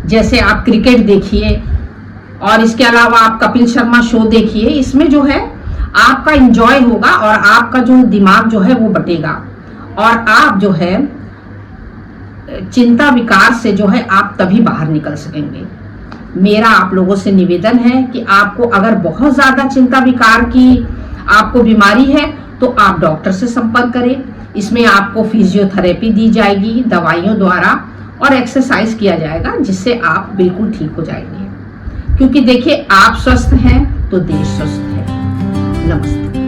जैसे आप क्रिकेट देखिए और इसके अलावा आप कपिल शर्मा शो देखिए, इसमें जो है आपका इंजॉय होगा और आपका जो दिमाग जो है वो बटेगा और आप जो है चिंता विकार से जो है आप तभी बाहर निकल सकेंगे। मेरा आप लोगों से निवेदन है कि आपको अगर बहुत ज्यादा चिंता विकार की आपको बीमारी है तो आप डॉक्टर से संपर्क करें। इसमें आपको फिजियोथेरेपी दी जाएगी दवाइयों द्वारा और एक्सरसाइज किया जाएगा, जिससे आप बिल्कुल ठीक हो जाएंगे। क्योंकि देखिए, आप स्वस्थ हैं तो देश स्वस्थ है। नमस्ते।